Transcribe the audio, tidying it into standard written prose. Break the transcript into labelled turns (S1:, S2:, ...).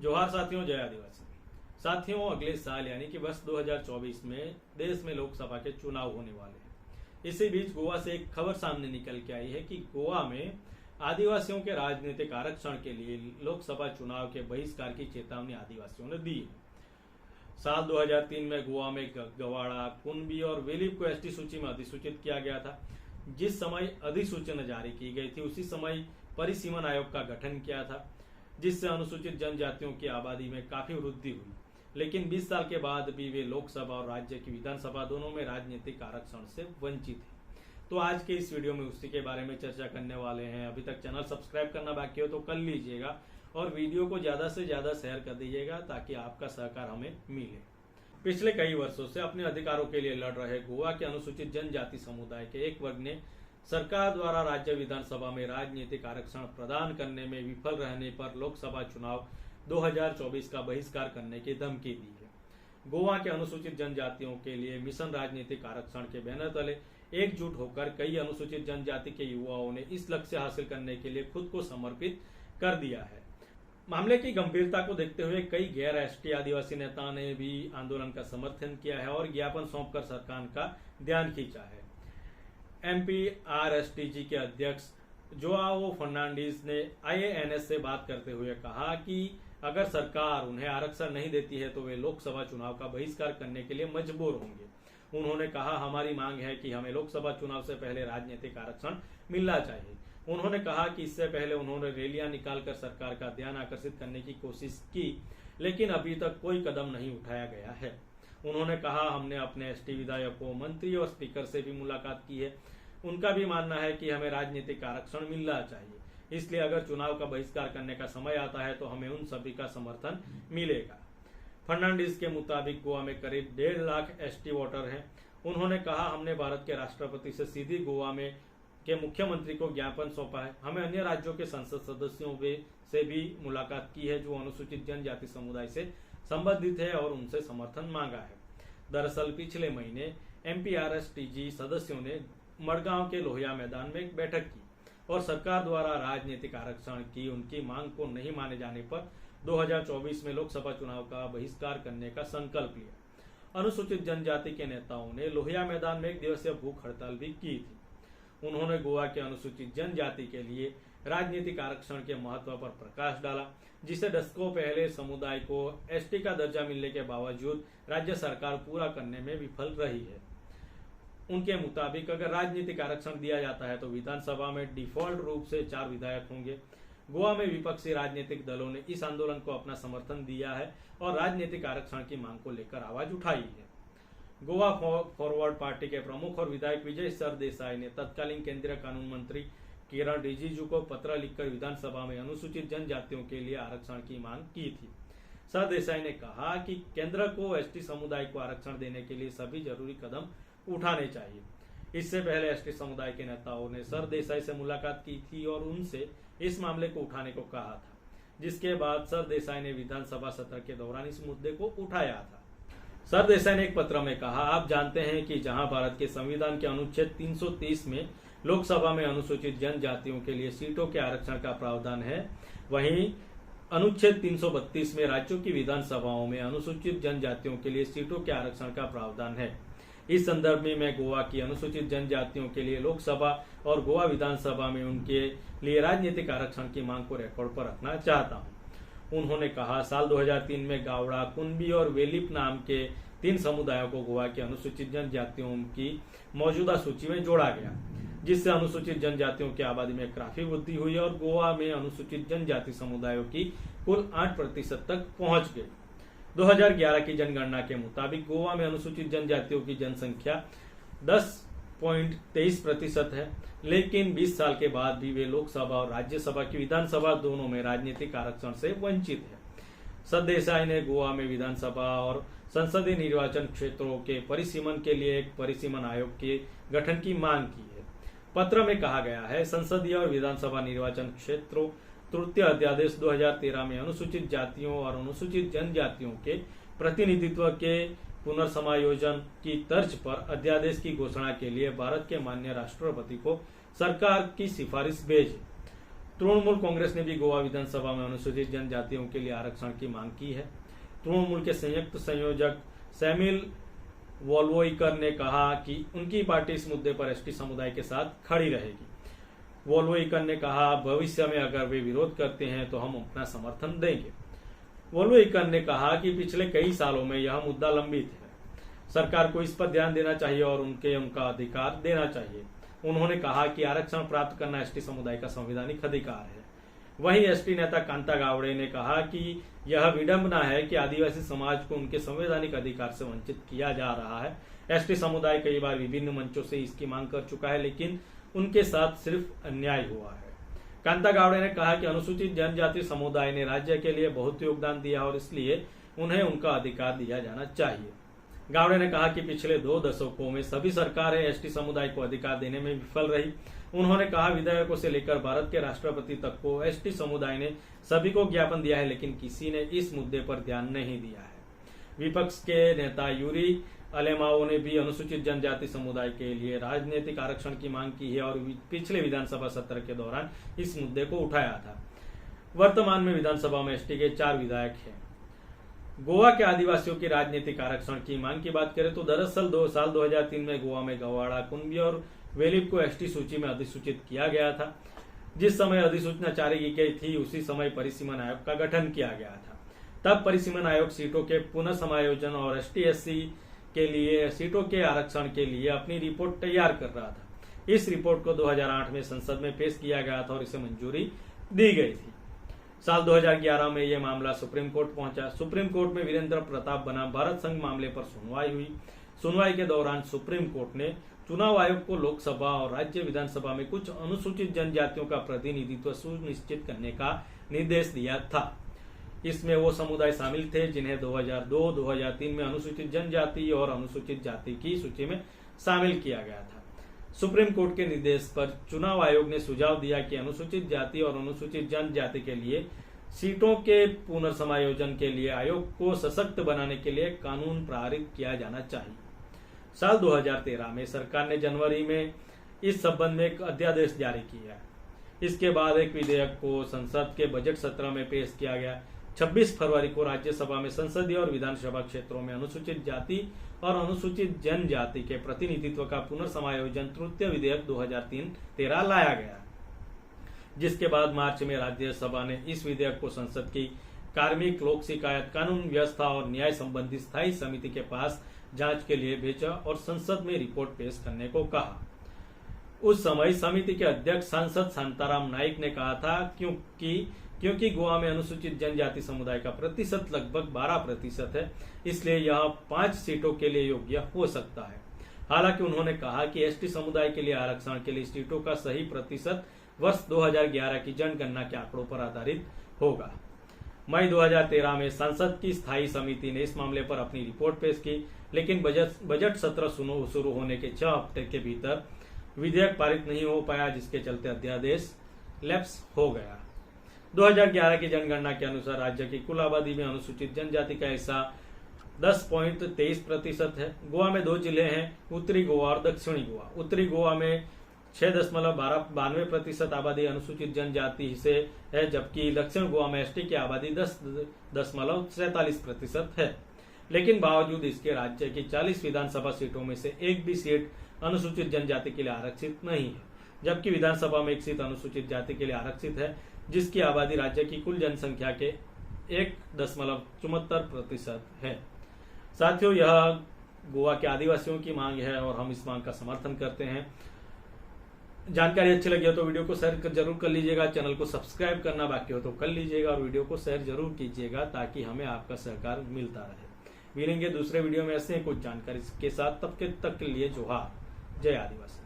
S1: जोहार साथियों, जय आदिवासी साथियों। अगले साल यानी कि वर्ष 2024 में देश में लोकसभा के चुनाव होने वाले हैं। इसी बीच गोवा से एक खबर सामने निकल के आई है कि गोवा में आदिवासियों के राजनीतिक आरक्षण के लिए लोकसभा चुनाव के बहिष्कार की चेतावनी आदिवासियों ने दी है। साल 2003 में गोवा में गवाड़ा, कुनबी और वेलिप को एसटी सूची में अधिसूचित किया गया था। जिस समय अधिसूचना जारी की गई थी उसी समय परिसीमन आयोग का गठन किया था, जिससे अनुसूचित जनजातियों की आबादी में काफी वृद्धि हुई। लेकिन 20 साल के बाद भी वे लोकसभा और राज्य की विधानसभा दोनों में राजनीतिक आरक्षण से वंचित है। तो आज के इस वीडियो में उसी के बारे में चर्चा करने वाले हैं। अभी तक चैनल सब्सक्राइब करना बाकी हो तो कर लीजिएगा और वीडियो को ज्यादा से ज्यादा शेयर कर दीजिएगा ताकि आपका सहकार हमें मिले। पिछले कई वर्षों से अपने अधिकारों के लिए लड़ रहे गोवा के अनुसूचित जनजाति समुदाय के एक वर्ग ने सरकार द्वारा राज्य विधानसभा में राजनीतिक आरक्षण प्रदान करने में विफल रहने पर लोकसभा चुनाव 2024 का बहिष्कार करने की धमकी दी है। गोवा के अनुसूचित जनजातियों के लिए मिशन राजनीतिक आरक्षण के बैनर तले एकजुट होकर कई अनुसूचित जनजाति के युवाओं ने इस लक्ष्य हासिल करने के लिए खुद को समर्पित कर दिया है। मामले की गंभीरता को देखते हुए कई गैर राष्ट्रीय आदिवासी नेताओं ने भी आंदोलन का समर्थन किया है और ज्ञापन सौंपकर सरकार का ध्यान खींचा है। MPRSTG के अध्यक्ष जोआओ फर्नांडिस ने IANS से बात करते हुए कहा कि अगर सरकार उन्हें आरक्षण नहीं देती है तो वे लोकसभा चुनाव का बहिष्कार करने के लिए मजबूर होंगे। उन्होंने कहा, हमारी मांग है कि हमें लोकसभा चुनाव से पहले राजनीतिक आरक्षण मिलना चाहिए। उन्होंने कहा कि इससे पहले उन्होंने रैलियां निकालकर सरकार का ध्यान आकर्षित करने की कोशिश की, लेकिन अभी तक कोई कदम नहीं उठाया गया है। उन्होंने कहा, हमने अपने ST विधायकों, मंत्री और स्पीकर से भी मुलाकात की है। उनका भी मानना है कि हमें राजनीतिक आरक्षण मिलना चाहिए, इसलिए अगर चुनाव का बहिष्कार करने का समय आता है तो हमें उन सभी का समर्थन मिलेगा। फर्नांडिस के मुताबिक गोवा में करीब 1.5 लाख ST वोटर हैं। उन्होंने कहा, हमने भारत के राष्ट्रपति से सीधी गोवा में के मुख्यमंत्री को ज्ञापन सौंपा है। हमें अन्य राज्यों के संसद सदस्यों से भी मुलाकात की है जो अनुसूचित जनजाति समुदाय से संबंधित है और उनसे समर्थन मांगा है। दरअसल पिछले महीने MPRSTG सदस्यों ने मडगांव के लोहिया मैदान में एक बैठक की और सरकार द्वारा राजनीतिक आरक्षण की उनकी मांग को नहीं माने जाने पर 2024 में लोकसभा चुनाव का बहिष्कार करने का संकल्प लिया। अनुसूचित जनजाति के नेताओं ने लोहिया मैदान में 1 दिवसीय भूख हड़ताल भी की थी। उन्होंने गोवा के अनुसूचित जनजाति के लिए राजनीतिक आरक्षण के महत्व पर प्रकाश डाला, जिसे दशकों पहले समुदाय को ST का दर्जा मिलने के बावजूद राज्य सरकार पूरा करने में विफल रही है। उनके मुताबिक अगर राजनीतिक आरक्षण दिया जाता है तो विधानसभा में डिफॉल्ट रूप से 4 विधायक होंगे। गोवा में विपक्षी राजनीतिक दलों ने इस आंदोलन को अपना समर्थन दिया है और राजनीतिक आरक्षण की मांग को लेकर आवाज उठाई है। गोवा फॉरवर्ड पार्टी के प्रमुख और विधायक विजय सरदेसाई ने तत्कालीन केंद्रीय कानून मंत्री किरण रिजिजू को पत्र लिखकर विधानसभा में अनुसूचित जनजातियों के लिए आरक्षण की मांग की थी। सरदेसाई ने कहा कि केंद्र को ST समुदाय को आरक्षण देने के लिए सभी जरूरी कदम उठाने चाहिए। इससे पहले ST समुदाय के नेताओं ने सरदेसाई से मुलाकात की थी और उनसे इस मामले को उठाने को कहा था, जिसके बाद सरदेसाई ने विधानसभा सत्र के दौरान इस मुद्दे को उठाया था। सरदेसाई ने एक पत्र में कहा, आप जानते हैं कि जहां भारत के संविधान के अनुच्छेद 330 में लोकसभा में अनुसूचित जनजातियों के लिए सीटों के आरक्षण का प्रावधान है, वहीं अनुच्छेद 332 में राज्यों की विधानसभाओं में अनुसूचित जनजातियों के लिए सीटों के आरक्षण का प्रावधान है। इस संदर्भ में मैं गोवा की अनुसूचित जनजातियों के लिए लोकसभा और गोवा विधानसभा में उनके लिए राजनीतिक आरक्षण की मांग को रिकॉर्ड पर रखना चाहता हूँ। उन्होंने कहा, साल 2003 में गावड़ा, कुनबी और वेलिप नाम के 3 समुदायों को गोवा के अनुसूचित जनजातियों की मौजूदा सूची में जोड़ा गया, जिससे अनुसूचित जनजातियों की आबादी में काफी वृद्धि हुई और गोवा में अनुसूचित जनजाति समुदायों की कुल 8% तक पहुंच गई। 2011 की जनगणना के मुताबिक गोवा में अनुसूचित जनजातियों की जनसंख्या 10.23% है, लेकिन 20 साल के बाद भी वे लोकसभा और राज्यसभा की विधानसभा दोनों में राजनीतिक आरक्षण से वंचित है। सरदेसाई ने गोवा में विधानसभा और संसदीय निर्वाचन क्षेत्रों के परिसीमन के लिए एक परिसीमन आयोग के गठन की मांग की है। पत्र में कहा गया है, संसदीय और विधानसभा निर्वाचन क्षेत्रों तृतीय अध्यादेश 2013 में अनुसूचित जातियों और अनुसूचित जनजातियों के प्रतिनिधित्व के पुनर्समायोजन की तर्ज पर अध्यादेश की घोषणा के लिए भारत के माननीय राष्ट्रपति को सरकार की सिफारिश भेजी। तृणमूल कांग्रेस ने भी गोवा विधानसभा में अनुसूचित जनजातियों के लिए आरक्षण की मांग की है। तृणमूल के संयुक्त संयोजक सैमिल वोल्वोइकर ने कहा कि उनकी पार्टी इस मुद्दे पर एसटी समुदाय के साथ खड़ी रहेगी। वोल्वोइकर ने कहा, भविष्य में अगर वे विरोध करते हैं तो हम अपना समर्थन देंगे। वोल्वोइकर ने कहा कि पिछले कई सालों में यह मुद्दा लंबित है, सरकार को इस पर ध्यान देना चाहिए और उनका अधिकार देना चाहिए। उन्होंने कहा कि आरक्षण प्राप्त करना एसटी समुदाय का संवैधानिक अधिकार है। वहीं एसटी नेता कांता गावड़े ने कहा कि यह विडंबना है कि आदिवासी समाज को उनके संवैधानिक अधिकार से वंचित किया जा रहा है। एसटी समुदाय कई बार विभिन्न मंचों से इसकी मांग कर चुका है, लेकिन उनके साथ सिर्फ अन्याय हुआ है। कांता गावड़े ने कहा कि अनुसूचित जनजाति समुदाय ने राज्य के लिए बहुत योगदान दिया और इसलिए उन्हें उनका अधिकार दिया जाना चाहिए। गावड़े ने कहा कि पिछले 2 दशकों में सभी सरकारें एसटी समुदाय को अधिकार देने में विफल रही। उन्होंने कहा, विधायकों से लेकर भारत के राष्ट्रपति तक को एसटी समुदाय ने सभी को ज्ञापन दिया है, लेकिन किसी ने इस मुद्दे पर ध्यान नहीं दिया है। विपक्ष के नेता यूरी अलेमाओ ने भी अनुसूचित जनजाति समुदाय के लिए राजनीतिक आरक्षण की मांग की है और पिछले विधानसभा सत्र के दौरान इस मुद्दे को उठाया था। वर्तमान में विधानसभा में एसटी के 4 विधायक हैं। गोवा के आदिवासियों की राजनीतिक आरक्षण की मांग की बात करें तो दरअसल साल 2003 में गोवा में गवाड़ा, कुनबी और वेलिप को एसटी सूची में अधिसूचित किया गया था। जिस समय अधिसूचना जारी की गई थी उसी समय परिसीमन आयोग का गठन किया गया था। तब परिसीमन आयोग सीटों के पुनः समायोजन और ST/SC के लिए सीटों के आरक्षण के लिए अपनी रिपोर्ट तैयार कर रहा था। इस रिपोर्ट को 2008 में संसद में पेश किया गया था और इसे मंजूरी दी गई थी। साल 2011 में यह मामला सुप्रीम कोर्ट पहुंचा। सुप्रीम कोर्ट में वीरेंद्र प्रताप बनाम भारत संघ मामले पर सुनवाई हुई। सुनवाई के दौरान सुप्रीम कोर्ट ने चुनाव आयोग को लोकसभा और राज्य विधानसभा में कुछ अनुसूचित जनजातियों का प्रतिनिधित्व सुनिश्चित करने का निर्देश दिया था। इसमें वो समुदाय शामिल थे जिन्हें 2002-2003 में अनुसूचित जनजाति और अनुसूचित जाति की सूची में शामिल किया गया था। सुप्रीम कोर्ट के निर्देश पर चुनाव आयोग ने सुझाव दिया कि अनुसूचित जाति और अनुसूचित जनजाति के लिए सीटों के पुनर्समायोजन के लिए आयोग को सशक्त बनाने के लिए कानून पारित किया जाना चाहिए। साल 2013 में सरकार ने जनवरी में इस संबंध में एक अध्यादेश जारी किया। इसके बाद एक विधेयक को संसद के बजट सत्र में पेश किया गया। 26 फरवरी को राज्यसभा में संसदीय और विधानसभा क्षेत्रों में अनुसूचित जाति और अनुसूचित जनजाति के प्रतिनिधित्व का पुनर्समायोजन तृतीय विधेयक 2013 लाया गया, जिसके बाद मार्च में राज्यसभा ने इस विधेयक को संसद की कार्मिक, लोक शिकायत, कानून व्यवस्था और न्याय संबंधी स्थायी समिति के पास जांच के लिए भेजा और संसद में रिपोर्ट पेश करने को कहा। उस समय समिति के अध्यक्ष सांसद शांताराम नाइक ने कहा था क्योंकि गोवा में अनुसूचित जनजाति समुदाय का प्रतिशत लगभग 12% है, इसलिए यह 5 सीटों के लिए योग्य हो सकता है। हालांकि उन्होंने कहा कि एसटी समुदाय के लिए आरक्षण के लिए सीटों का सही प्रतिशत वर्ष 2011 की जनगणना के आंकड़ों पर आधारित होगा। मई 2013 में संसद की स्थायी समिति ने इस मामले पर अपनी रिपोर्ट पेश की, लेकिन बजट सत्र शुरू होने के 6 हफ्ते के भीतर विधेयक पारित नहीं हो पाया, जिसके चलते अध्यादेश लैप्स हो गया। 2011 की जनगणना के अनुसार राज्य की कुल आबादी में अनुसूचित जनजाति का हिस्सा 10.23% है। गोवा में 2 जिले हैं, उत्तरी गोवा और दक्षिणी गोवा। उत्तरी गोवा में 6.92% आबादी अनुसूचित जनजाति से है, जबकि दक्षिण गोवा में एसटी की आबादी 10.47% है। लेकिन बावजूद इसके राज्य की 40 विधानसभा सीटों में से एक भी सीट अनुसूचित जनजाति के लिए आरक्षित नहीं है, जबकि विधानसभा में एक सीट अनुसूचित जाति के लिए आरक्षित है, जिसकी आबादी राज्य की कुल जनसंख्या के 1.74% है। साथियों, यह गोवा के आदिवासियों की मांग है और हम इस मांग का समर्थन करते हैं। जानकारी अच्छी लगी हो तो वीडियो को शेयर जरूर कर लीजिएगा। चैनल को सब्सक्राइब करना बाकी हो तो कर लीजिएगा और वीडियो को शेयर जरूर कीजिएगा ताकि हमें आपका सहकार मिलता रहे। मिलेंगे दूसरे वीडियो में ऐसे ही कुछ जानकारी के साथ। तब तक के लिए जोहार। जय आदिवासी।